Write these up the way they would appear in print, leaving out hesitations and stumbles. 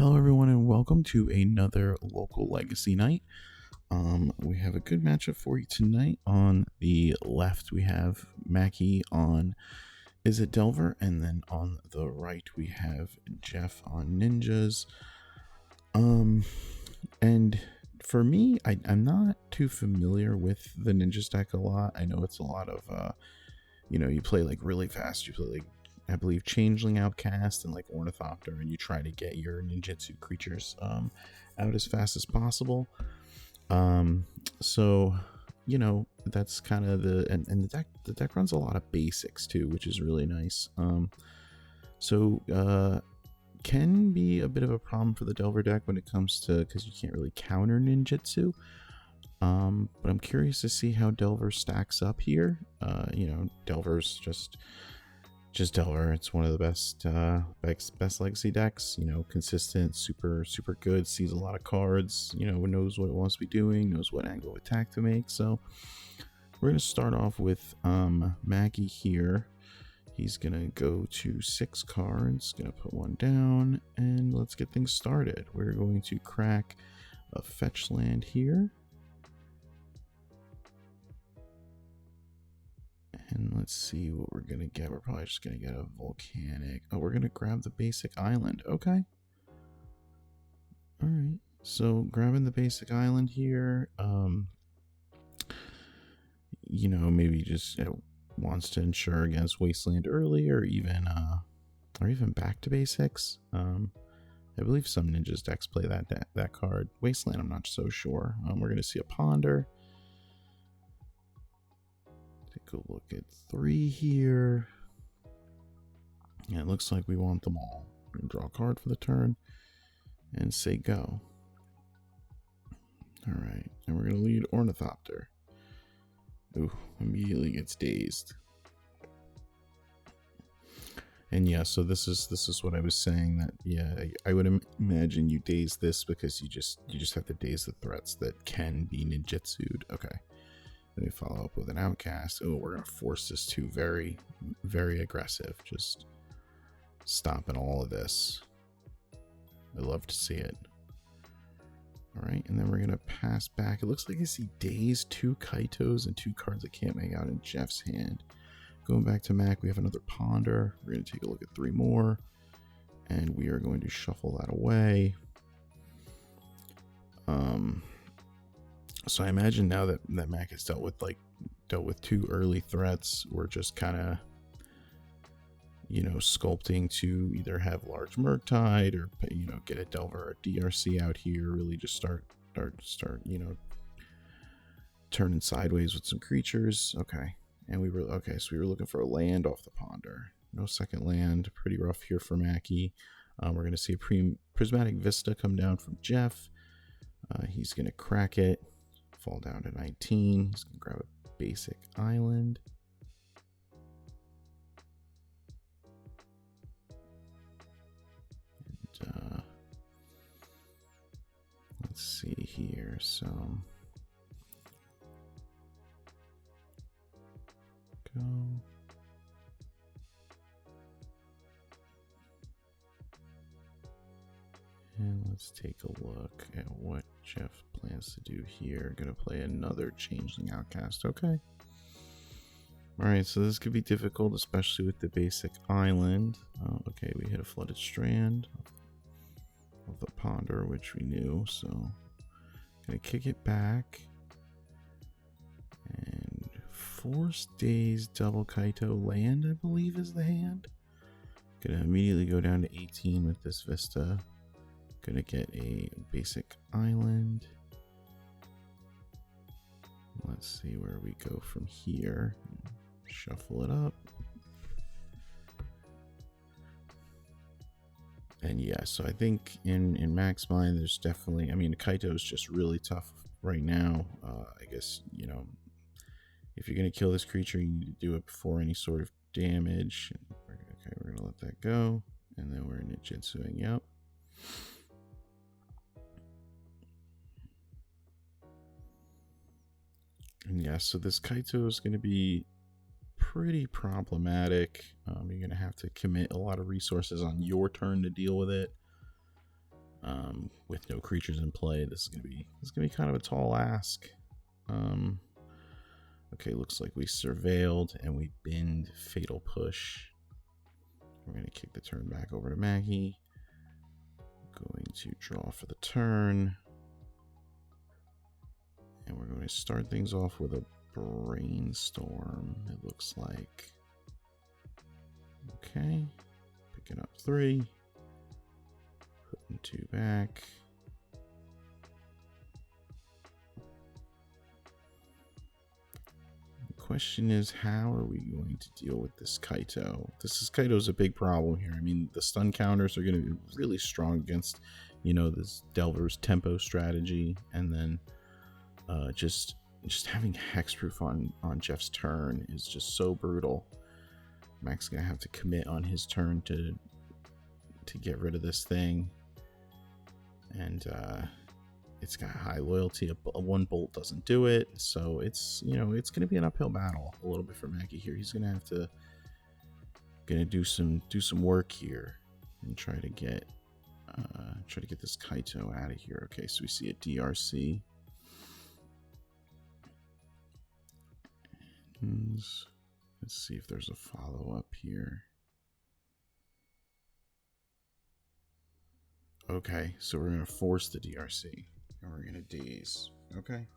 Hello, everyone, and welcome to another local legacy night. We have a good matchup for you tonight. On the left, we have Mackie on Is It Delver, and then on the right, we have Jeff on Ninjas. And for me, I'm not too familiar with the Ninjas deck a lot. I know it's a lot of, you play like really fast. You play like I believe Changeling, Outcast, and like Ornithopter, and you try to get your ninjutsu creatures out as fast as possible. So that's kind of and the deck runs a lot of basics too, which is really nice. Can be a bit of a problem for the Delver deck when it comes to, because you can't really counter ninjutsu. But I'm curious to see how Delver stacks up here. Delver's just Delver. It's one of the best legacy decks. Consistent, super good. Sees a lot of cards. Knows what it wants to be doing. Knows what angle of attack to make. So we're gonna start off with Mackie here. He's gonna go to 6 cards. Gonna put one down, and let's get things started. We're going to crack a fetch land here. And let's see what we're gonna get. We're probably just gonna get a volcanic. Oh, we're gonna grab the basic island. Okay. All right. So grabbing the basic island here. Maybe just wants to ensure against Wasteland early, or even back to basics. I believe some Ninjas decks play that card. Wasteland, I'm not so sure. We're gonna see a Ponder. Take a look at 3 here. Yeah, it looks like we want them all. We're going to draw a card for the turn and say go. Alright, and we're going to lead Ornithopter. Ooh, immediately gets dazed. And yeah, so this is what I was saying, that yeah, I would imagine you daze this because you just have to daze the threats that can be ninjutsu'd. Okay. Then we follow up with an Outcast. Oh, we're going to force this to very, very aggressive. Just stopping all of this. I love to see it. All right, and then we're going to pass back. It looks like I see Daze, 2 Kaitos, and 2 cards I can't make out in Jeff's hand. Going back to Mac, we have another Ponder. We're going to take a look at 3 more. And we are going to shuffle that away. So I imagine now that Mac has dealt with 2 early threats, we're just kind of, sculpting to either have large Murktide or, get a Delver or DRC out here. Really just start, turning sideways with some creatures. Okay. And so we were looking for a land off the Ponder. No second land. Pretty rough here for Mackie. We're going to see a Prismatic Vista come down from Jeff. He's going to crack it. Fall down to 19. He's going to grab a basic island. And, let's see here. So go. And let's take a look at what Jeff plans to do here. Gonna play another Changeling Outcast. Okay. Alright, so this could be difficult, especially with the basic island. Okay, we hit a Flooded Strand of the Ponder, which we knew, so gonna kick it back. And Force Days Double Kaito land, I believe, is the hand. Gonna immediately go down to 18 with this Vista. Gonna get a basic island. Let's see where we go from here. Shuffle it up. And yeah, so I think in Mac's mind, there's definitely, Kaito is just really tough right now. I guess, if you're gonna kill this creature, you need to do it before any sort of damage. Okay, we're gonna let that go. And then we're ninjutsuing, yep. And yeah, so this Kaito is going to be pretty problematic. You're going to have to commit a lot of resources on your turn to deal with it. with no creatures in play. This is gonna be kind of a tall ask. Okay, looks like we surveilled and we binned Fatal Push. We're gonna kick the turn back over to Maggie. Going to draw for the turn. And we're going to start things off with a Brainstorm, it looks like. Okay, picking up 3. Putting 2 back. Question is, how are we going to deal with this Kaito? Kaito's a big problem here. I mean, the stun counters are going to be really strong against, this Delver's tempo strategy, and then just having hexproof on Jeff's turn is just so brutal. Mac's gonna have to commit on his turn to get rid of this thing, and it's got high loyalty. A 1 bolt doesn't do it, so it's it's gonna be an uphill battle a little bit for Mackie here. He's gonna have to do some work here and try to get this Kaito out of here. Okay, so we see a DRC. Let's see if there's a follow-up here. Okay, so we're going to force the DRC. And we're going to daze. Okay.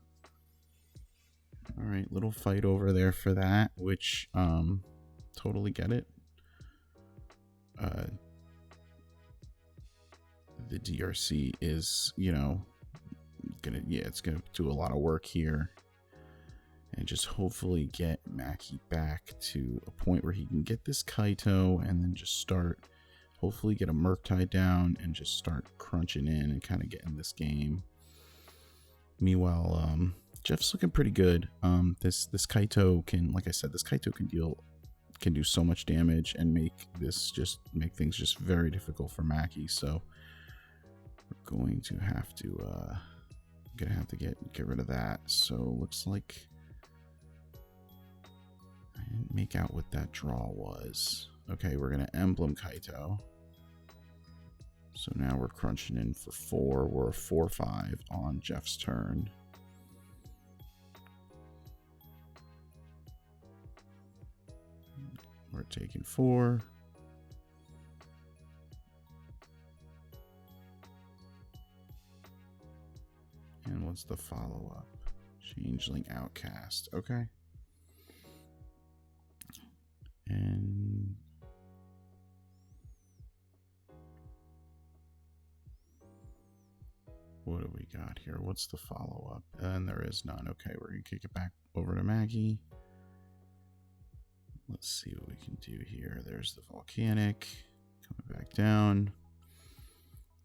Alright, little fight over there for that, which, totally get it. The DRC is, it's gonna do a lot of work here. And just hopefully get Mackie back to a point where he can get this Kaito and then just hopefully get a Murktide down and just start crunching in and kind of getting this game. Meanwhile, Jeff's looking pretty good. This Kaito can, like I said, this Kaito can do so much damage and make things just very difficult for Mackie. So we're going to have to get rid of that. So looks like I didn't make out what that draw was. Okay, we're gonna Emblem Kaito. So now we're crunching in for 4. We're a 4/5 on Jeff's turn. We're taking 4. And what's the follow-up? Changeling Outcast. Okay. And what do we got here? What's the follow-up? And there is none. Okay, we're gonna kick it back over to Maggie. Let's see what we can do here. There's the Volcanic coming back down.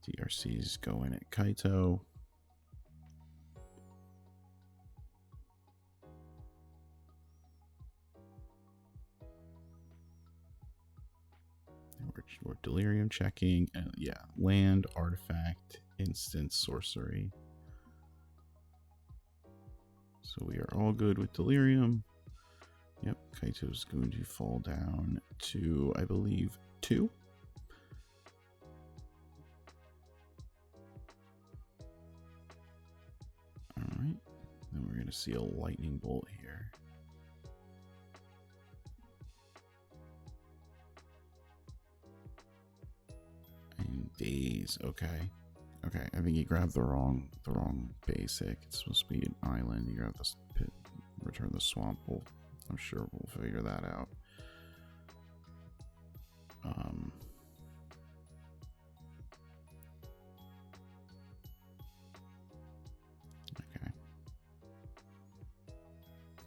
DRC's going at Kaito. We're delirium checking, and yeah, land, artifact, instant, sorcery. So we are all good with delirium. Yep, Kaito's going to fall down to, I believe, 2. All right, then we're going to see a lightning bolt here. Days. Okay, I think you grabbed the wrong basic. It's supposed to be an island. You grab this pit, return the swamp. I'm sure we'll figure that out. Okay,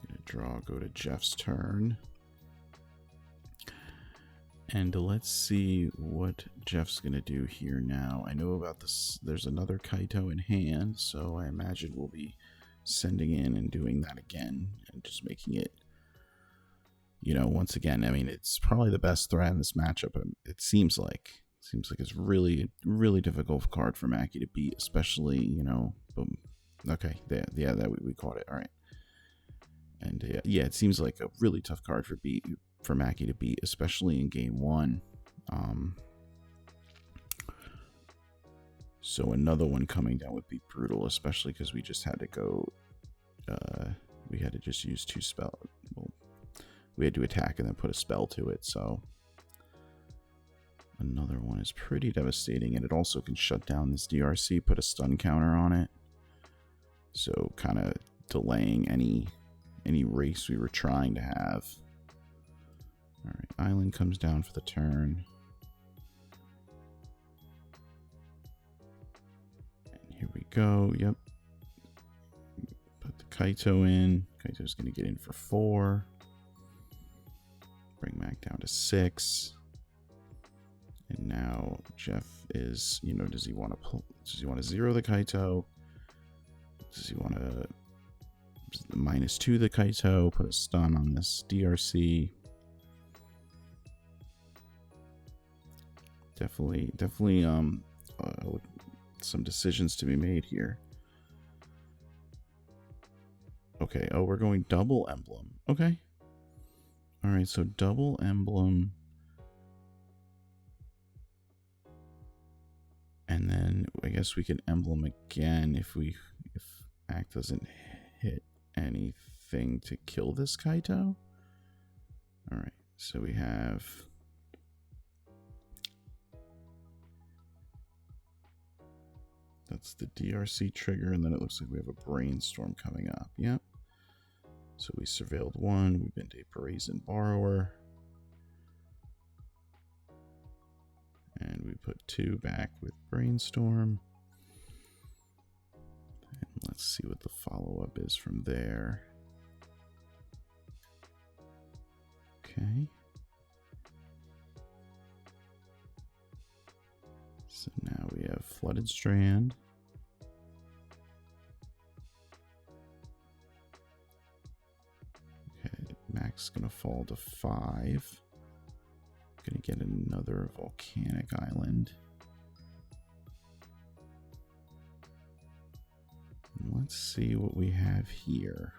gonna draw. Go to Jeff's turn. And let's see what Jeff's going to do here now. I know about this. There's another Kaito in hand, so I imagine we'll be sending in and doing that again and just making it, once again, I mean, it's probably the best threat in this matchup. It seems like it's really, really difficult card for Mackie to beat, especially, boom. Okay, that we caught it. All right. And yeah, it seems like a really tough card for Mackie to beat, especially in game 1. So another one coming down would be brutal, especially because we just had to go, we had to just use 2 spell. Well, we had to attack and then put a spell to it, so another one is pretty devastating, and it also can shut down this DRC, put a stun counter on it, so kind of delaying any race we were trying to have. All right, island comes down for the turn. And here we go. Yep. Put the Kaito in. Kaito's going to get in for 4. Bring Mac down to 6. And now Jeff is, you know, does he want to zero the Kaito? Does he want to -2 the Kaito, put a stun on this DRC? Definitely some decisions to be made here. Okay, oh, we're going double emblem. Okay. All right, so double emblem. And then I guess we can emblem again if Act doesn't hit anything to kill this Kaito. All right, so we have that's the DRC trigger, and then it looks like we have a brainstorm coming up. Yep. So we surveilled 1. We've been to Brazen Borrower. And we put 2 back with Brainstorm. And let's see what the follow-up is from there. Okay. So now we have Flooded Strand. Okay, Mac's gonna fall to 5. Gonna get another volcanic island. And let's see what we have here.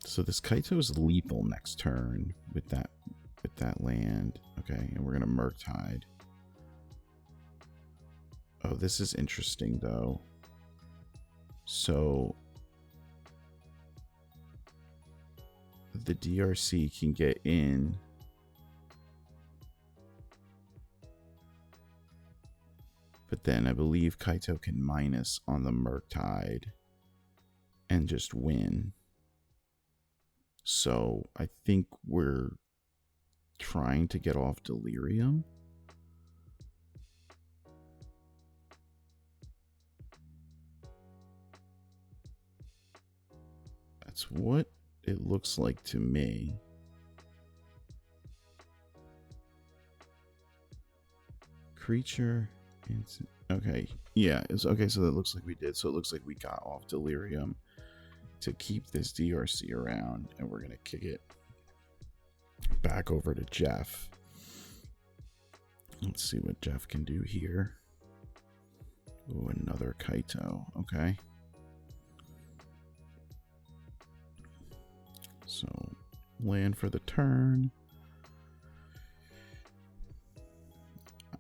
So this Kaito is lethal next turn with that land. Okay, and we're gonna Murktide. Oh, this is interesting though. So the DRC can get in. But then I believe Kaito can minus on the Murktide and just win. So I think we're trying to get off Delirium. That's what it looks like to me. Creature. Okay. Yeah. It's okay. So that looks like we did. So it looks like we got off Delirium to keep this DRC around, and we're gonna kick it back over to Jeff. Let's see what Jeff can do here. Oh, another Kaito. Okay. So, land for the turn.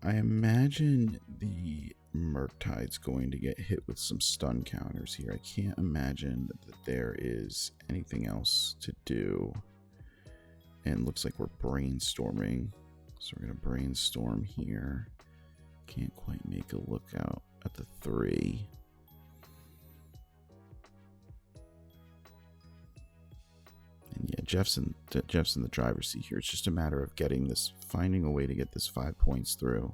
I imagine the Murktide's going to get hit with some stun counters here. I can't imagine that there is anything else to do. And looks like we're brainstorming. So we're going to brainstorm here. Can't quite make a lookout at the 3. And yeah, Jeff's in the driver's seat here. It's just a matter of finding a way to get this 5 points through.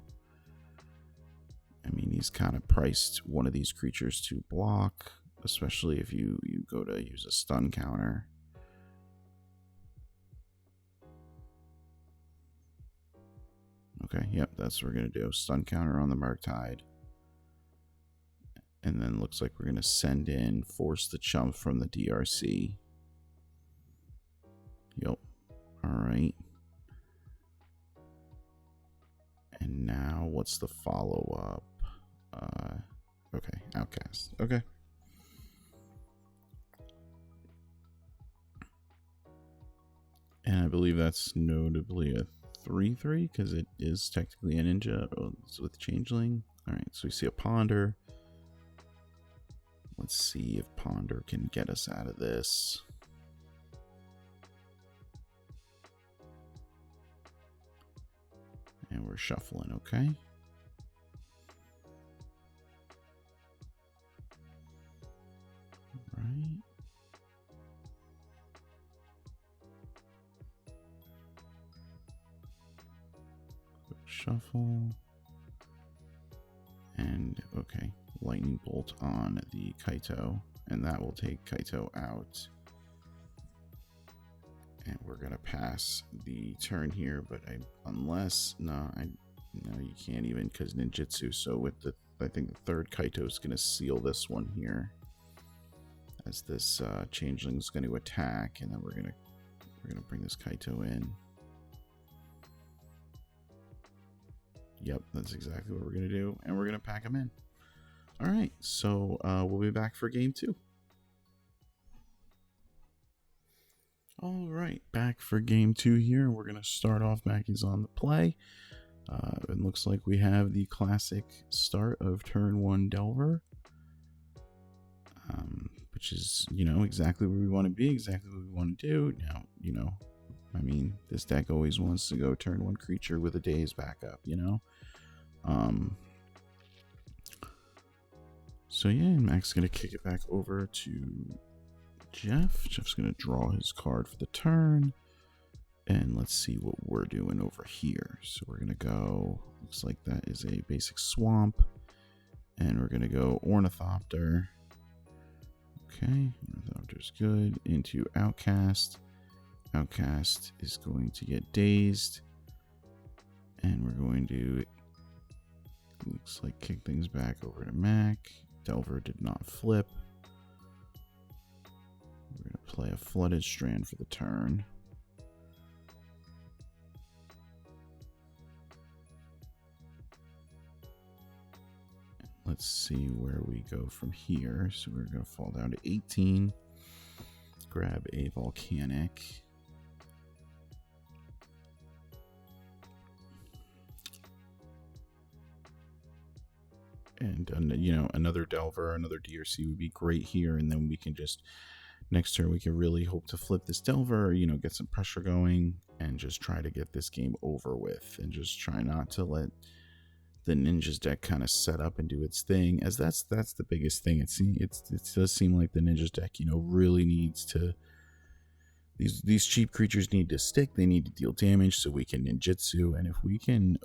I mean, he's kind of priced one of these creatures to block, especially if you go to use a stun counter. Okay, yep, that's what we're going to do. Stun counter on the Murktide. And then looks like we're going to send in Force the Chump from the DRC. Yep. Alright. And now what's the follow-up? Okay, Outcast. Okay. And I believe that's notably a 3/3 because it is technically a ninja with changeling. All right, so we see a ponder. Let's see if ponder can get us out of this. And we're shuffling, okay? All right. Shuffle. And okay, lightning bolt on the Kaito, and that will take Kaito out. And we're gonna pass the turn here, but unless no, you can't even because ninjutsu. So with the, I think the third Kaito is gonna seal this one here, as this changeling is going to attack, and then we're gonna bring this Kaito in. Yep, that's exactly what we're gonna do, and we're gonna pack him in. All right, so we'll be back for game 2. All right, back for game 2 here. We're gonna start off. Mackey's on the play. It looks like we have the classic start of turn 1 Delver, which is, you know, exactly where we want to be, exactly what we want to do. Now, you know, I mean, this deck always wants to go turn 1 creature with a daze backup, you know. So yeah, Mac's gonna kick it back over to Jeff. Jeff's gonna draw his card for the turn, and let's see what we're doing over here. So we're gonna go, looks like that is a basic swamp, and we're gonna go Ornithopter. Okay, Ornithopter's good. Into Outcast. Outcast is going to get dazed, and we're going to, looks like, kick things back over to Mac. Delver did not flip. We're going to play a Flooded Strand for the turn. Let's see where we go from here. So we're going to fall down to 18. Grab a Volcanic. And, you know, another Delver, another DRC would be great here. And then we can just, next turn, we can really hope to flip this Delver, you know, get some pressure going, and just try to get this game over with. And just try not to let the Ninjas deck kind of set up and do its thing, as that's the biggest thing. It does seem like the Ninjas deck, you know, really needs to, these cheap creatures need to stick. They need to deal damage so we can ninjutsu. And if we can,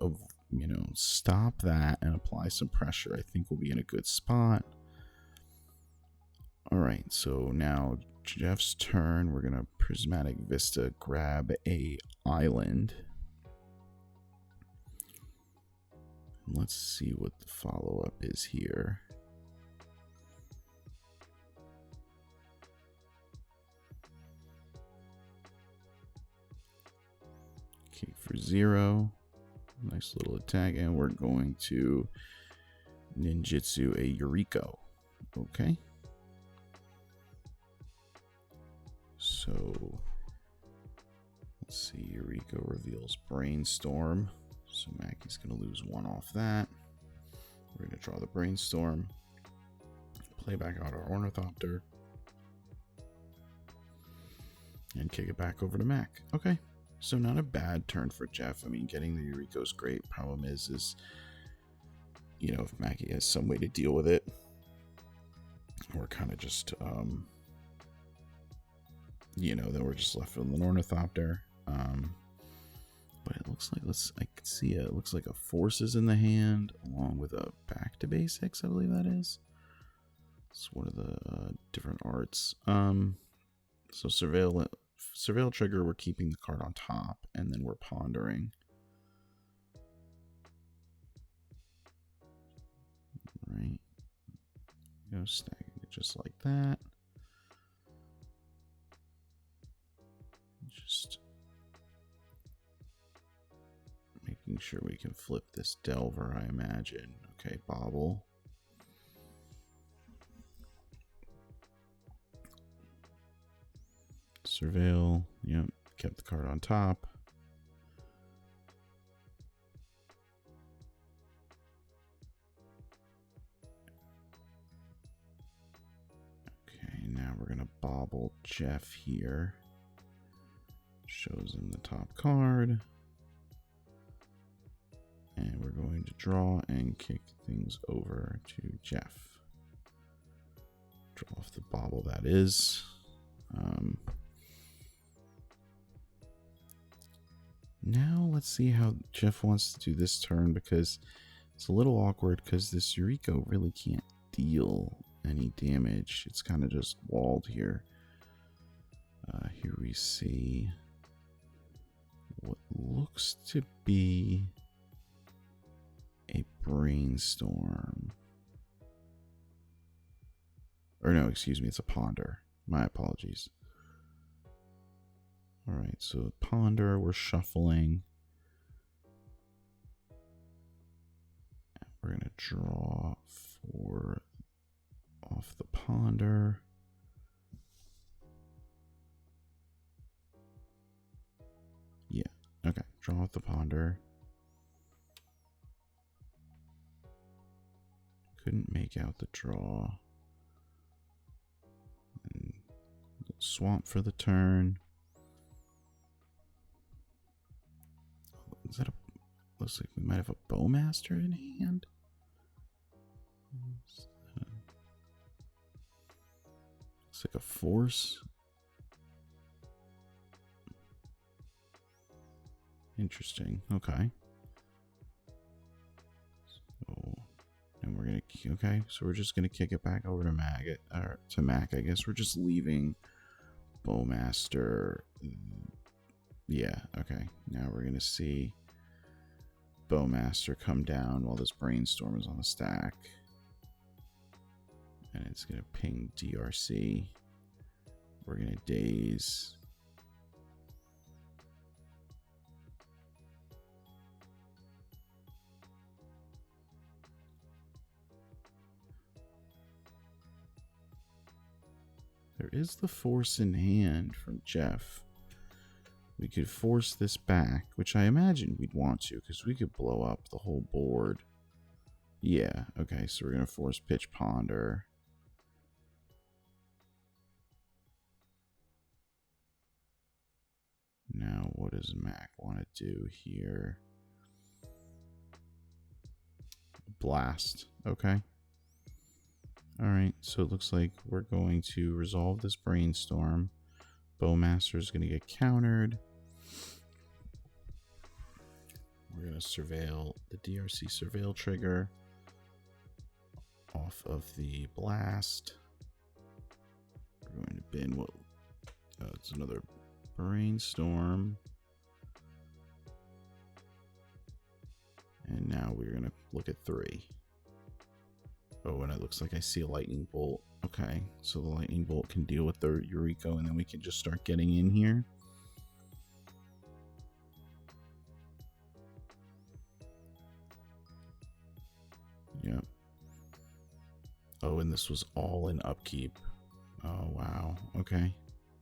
you know, stop that and apply some pressure, I think we'll be in a good spot. All right, so now Jeff's turn. We're gonna Prismatic Vista, grab a island. Let's see what the follow-up is here. Okay, for 0. Nice little attack, and we're going to ninjutsu a Yuriko. Okay. So let's see. Yuriko reveals Brainstorm. So Mackey's going to lose 1 off that. We're going to draw the Brainstorm. Play back out our Ornithopter. And kick it back over to Mac. Okay. So not a bad turn for Jeff. I mean, getting the Yuriko is great. Problem is, you know, if Mackie has some way to deal with it, we're kind of just, you know, then we're just left with an Ornithopter. But it looks like, I can see it looks like a Forces in the hand, along with a Back to Basics, I believe that is. It's one of the different arts. So Surveil Trigger, we're keeping the card on top, and then we're pondering. Right. Go stacking it just like that. Just making sure we can flip this Delver, I imagine. Okay, Bobble. Surveil, yep, kept the card on top. bobble Jeff here. Shows him the top card. And we're going to draw and kick things over to Jeff. Draw off the bobble, that is. Now let's see how Jeff wants to do this turn, because it's a little awkward because this Yuriko really can't deal any damage. It's kind of just walled here. Here we see what looks to be a brainstorm. Or no, excuse me, it's a ponder. My apologies. Alright, so ponder, we're shuffling. We're going to draw 4 off the ponder. Yeah, okay, draw off the ponder. Couldn't make out the draw. And swamp for the turn. Is that a... Looks like we might have a bowmaster in hand. Looks like a force. Interesting. Okay. So, and we're gonna... Okay, so we're just gonna kick it back over to Maggot, or to Mac, I guess. We're just leaving bowmaster. Yeah, okay. Now we're gonna see bowmaster come down while this brainstorm is on the stack. And it's gonna ping DRC. We're gonna daze. There is the force in hand from Jeff. We could force this back, which I imagine we'd want to, because we could blow up the whole board. Yeah, okay, so we're going to force pitch ponder. Now, what does Mac want to do here? Blast, okay. Alright, so it looks like we're going to resolve this brainstorm. Bowmaster is going to get countered. We're going to surveil the DRC surveil trigger off of the blast. We're going to bin what? It's another brainstorm. And now we're going to look at 3. Oh, and it looks like I see a lightning bolt. Okay, so the lightning bolt can deal with the Yuriko, and then we can just start getting in here. Yep. Oh, and this was all in upkeep. Oh, wow. Okay,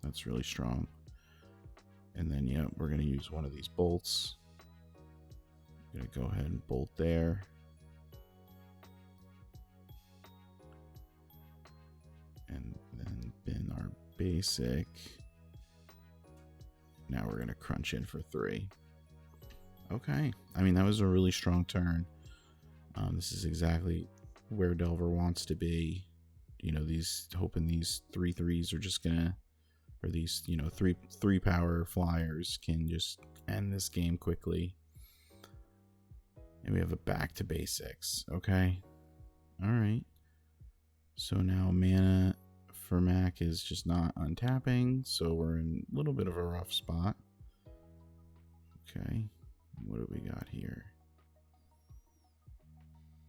that's really strong. And then, yep, we're going to use one of these bolts. I'm going to go ahead and bolt there. And then bin our basic. Now we're going to crunch in for 3. Okay. I mean, that was a really strong turn. This is exactly where Delver wants to be. You know, hoping these 3/3s are just going to, or these, you know, three power flyers can just end this game quickly. And we have a back to basics. Okay. All right. So now mana for Mac is just not untapping, so we're in a little bit of a rough spot. Okay, what do we got here?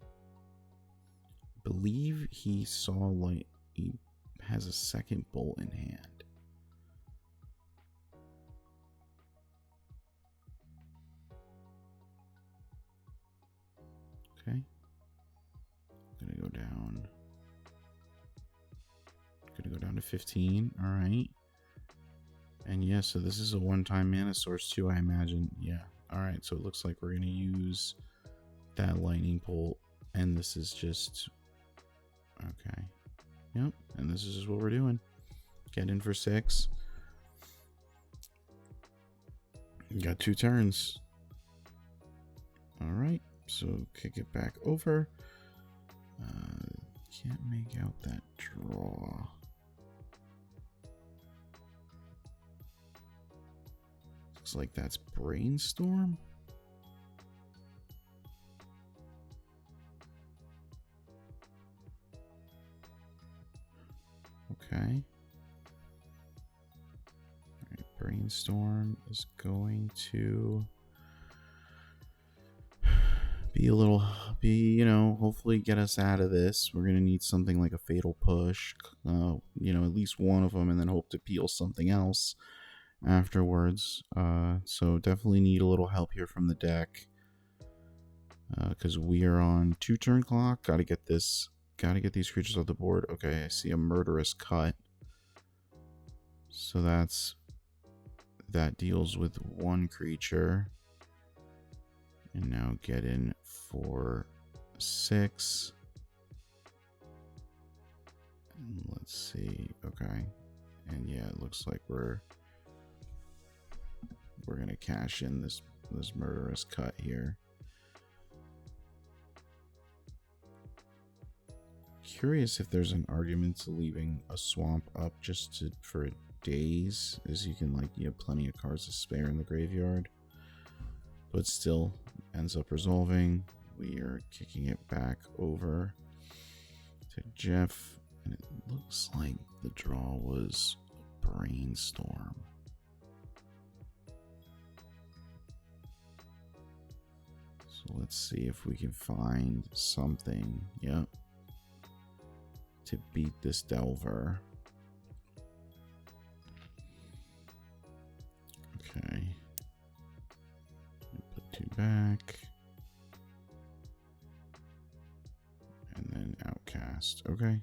I believe he has a second bolt in hand. Okay, gonna go down. Gonna go down to 15. All right. And yeah, so this is a one-time mana source too, I imagine. Yeah. All right. So it looks like we're gonna use that lightning bolt, and this is just okay. Yep. And this is just what we're doing. Get in for 6. You got 2 turns. Alright, so kick it back over. Can't make out that draw. Looks like that's Brainstorm. Okay. Alright, Brainstorm is going to hopefully get us out of this. We're gonna need something like a Fatal Push, at least one of them, and then hope to peel something else afterwards. So definitely need a little help here from the deck, because we are on 2 turn clock. Gotta get these creatures off the board. Okay, I see a Murderous Cut, so that deals with 1 creature. And now get in for 6. And let's see. Okay. And yeah, it looks like we're gonna cash in this Murderous Cut here. Curious if there's an argument to leaving a swamp up for days, as you can you have plenty of cards to spare in the graveyard. But still ends up resolving. We are kicking it back over to Jeff, and it looks like the draw was Brainstorm. So let's see if we can find something, to beat this Delver. Okay. Put 2 back. And then Outcast. Okay.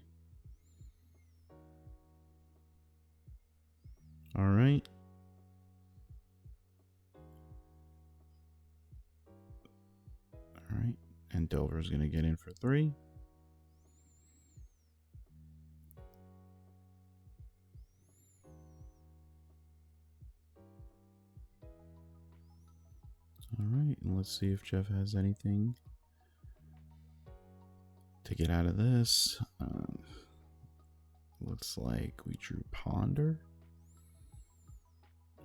All right. All right. And Delver's going to get in for 3. All right, and let's see if Jeff has anything to get out of this. Looks like we drew Ponder.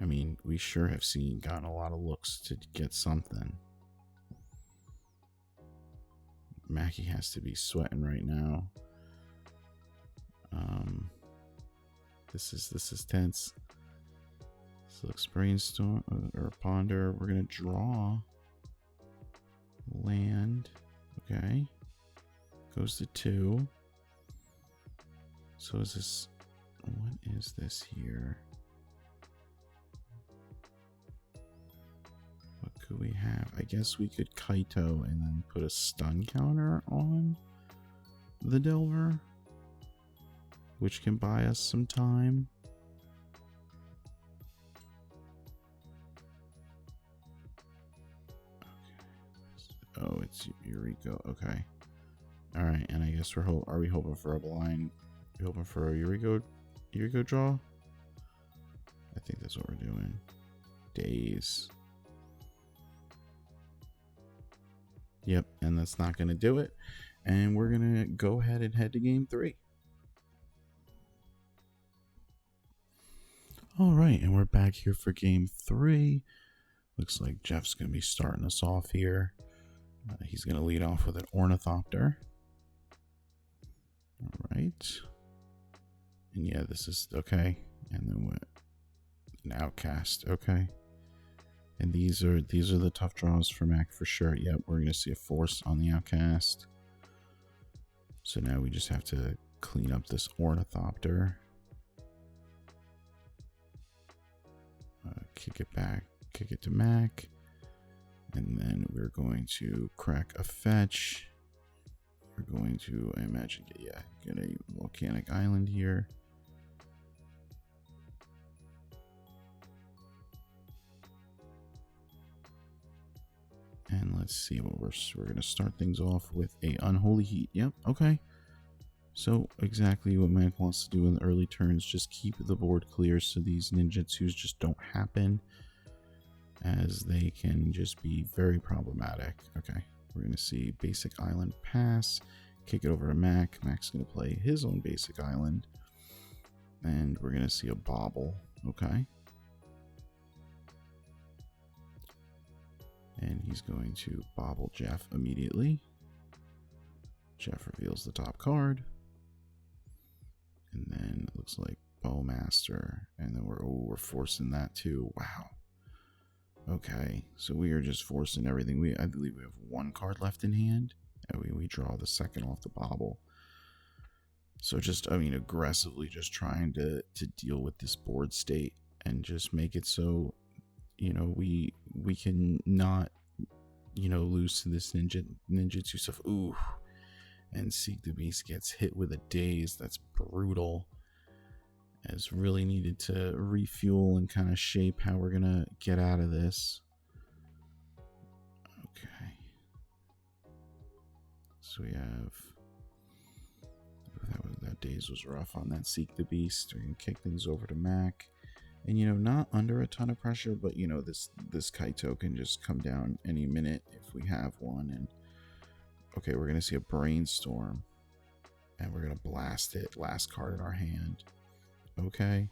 I mean, we sure have gotten a lot of looks to get something. Mackie has to be sweating right now. This is tense. So looks Brainstorm or Ponder. We're gonna draw land. Okay. Goes to 2. So is this, what is this here? What could we have? I guess we could Kaito and then put a stun counter on the Delver, which can buy us some time. Oh, it's Eureka. Okay. All right, and I guess are we hoping for a blind? We hoping for a Eureka draw? I think that's what we're doing. Days. Yep, and that's not going to do it. And we're going to go ahead and head to game 3. All right, and we're back here for game 3. Looks like Jeff's going to be starting us off here. He's going to lead off with an Ornithopter. All right. And yeah, this is okay. And then what? An Outcast. Okay. And these are the tough draws for Mac for sure. Yep, we're going to see a Force on the Outcast. So now we just have to clean up this Ornithopter. Kick it back. Kick it to Mac. And then we're going to crack a fetch. We're going to, I imagine, get a Volcanic Island here. And let's see what we're going to start things off with a Unholy Heat. Yep, okay. So exactly what Mac wants to do in the early turns, just keep the board clear so these ninjutsus just don't happen, as they can just be very problematic. Okay, we're going to see basic island pass, kick it over to Mac. Mac's going to play his own basic island, and we're going to see a bobble. Okay. And he's going to bobble Jeff immediately. Jeff reveals the top card. And then it looks like Bowmaster. And then we're forcing that too. Wow. Okay. So we are just forcing everything. I believe we have one card left in hand. And we draw the second off the bobble. So just, aggressively just trying to deal with this board state and just make it so, we can not, lose to this ninjutsu stuff. Ooh. And Seek the Beast gets hit with a daze. That's brutal. Has really needed to refuel and kind of shape how we're gonna get out of this. Okay. So we have that daze was rough on that Seek the Beast. We're gonna kick things over to Mac. And not under a ton of pressure, but this Kaito can just come down any minute if we have one. And okay, we're gonna see a Brainstorm, and we're gonna blast it. Last card in our hand. Okay.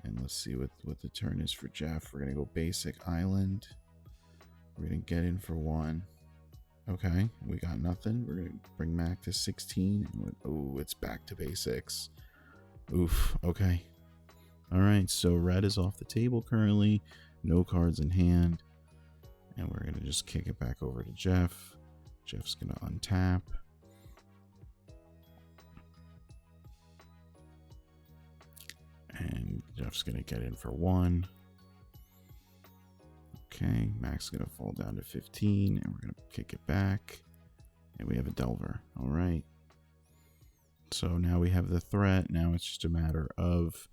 And let's see what the turn is for Jeff. We're gonna go basic island. We're gonna get in for one. Okay, we got nothing. We're gonna bring Mac to 16. Oh, it's back to basics. Oof. Okay. All right, so red is off the table currently. No cards in hand. And we're going to just kick it back over to Jeff. Jeff's going to untap. And Jeff's going to get in for one. Okay, Mac's going to fall down to 15. And we're going to kick it back. And we have a Delver. All right. So now we have the threat. Now it's just a matter of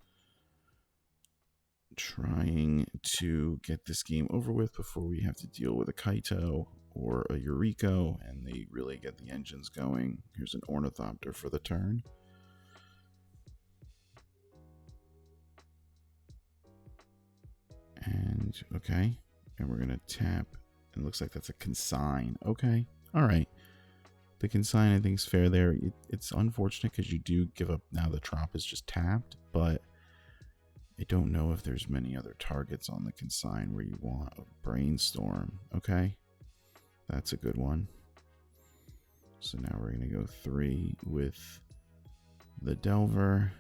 trying to get this game over with before we have to deal with a Kaito or a Yuriko, and they really get the engines going. Here's an Ornithopter for the turn. And okay, and we're gonna tap. It looks like that's a consign. Okay, all right. The consign I think is fair there. It's unfortunate because you do give up. Now the trop is just tapped, but I don't know if there's many other targets on the consign where you want a Brainstorm. Okay, that's a good one. So now we're going to go 3 with the Delver,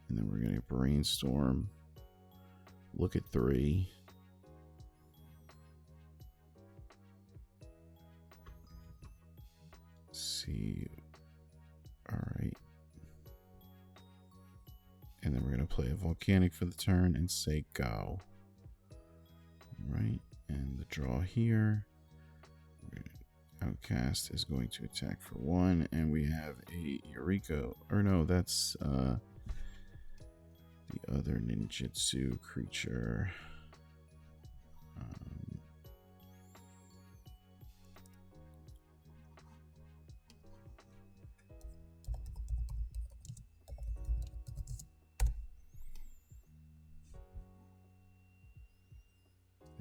and then we're going to Brainstorm. Look at 3. See. All right. And then we're going to play a Volcanic for the turn and say go. Right. And the draw here. Outcast is going to attack for 1. And we have a Yuriko. Or no, that's the other ninjutsu creature.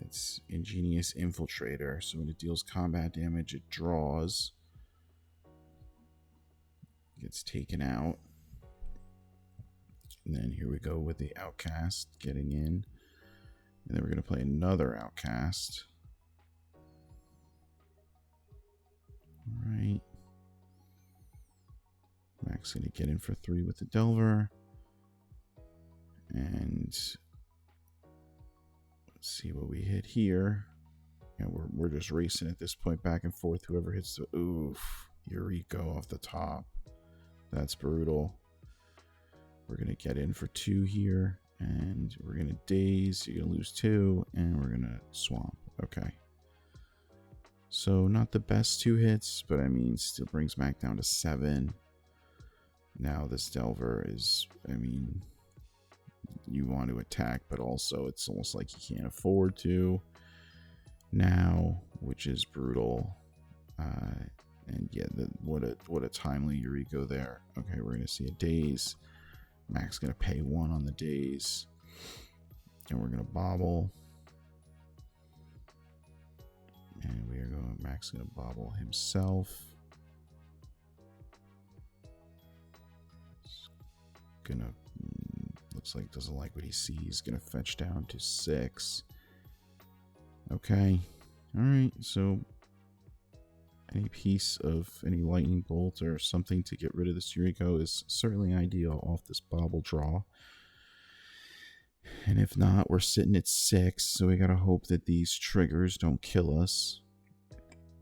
It's Ingenious Infiltrator. So when it deals combat damage, it draws. Gets taken out. And then here we go with the Outcast getting in. And then we're going to play another Outcast. All right. Mac's going to get in for 3 with the Delver. And let's see what we hit here. And we're just racing at this point back and forth. Whoever hits the oof, Yuriko off the top. That's brutal. We're going to get in for 2 here. And we're going to daze. You're going to lose 2. And we're going to swamp. Okay. So not the best 2 hits. But I mean, still brings Mac down to 7. Now this Delver is, I mean, you want to attack. But also it's almost like you can't afford to now. Which is brutal. And yeah, what a timely Eureka there. Okay, we're gonna see a daze. Mac's gonna pay 1 on the daze, and we're gonna bobble. And we are going. Mac's gonna bobble himself. Gonna looks like doesn't like what he sees. Gonna fetch down to 6. Okay, all right. So any piece of any lightning bolt or something to get rid of this Eureka is certainly ideal off this bobble draw. And if not, we're sitting at 6, so we gotta hope that these triggers don't kill us.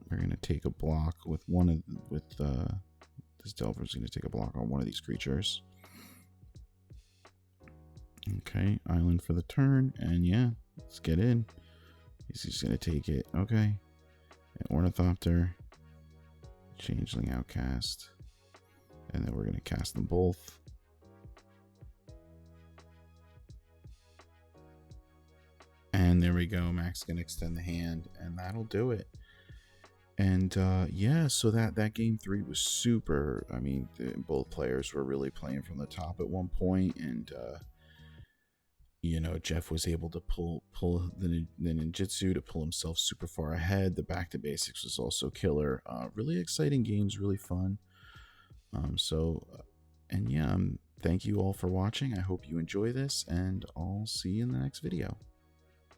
We're gonna take a block with this Delver's gonna take a block on one of these creatures. Okay, island for the turn, and yeah, let's get in. He's just gonna take it. Okay, and Ornithopter, Changeling Outcast, and then we're gonna cast them both. And there we go. Mac's gonna extend the hand, and that'll do it. And yeah, so that game 3 was super. I mean, both players were really playing from the top at one point, and you know, Jeff was able to pull the ninjutsu to pull himself super far ahead. The back to basics was also killer. Really exciting games, really fun. And yeah, thank you all for watching. I hope you enjoy this, and I'll see you in the next video.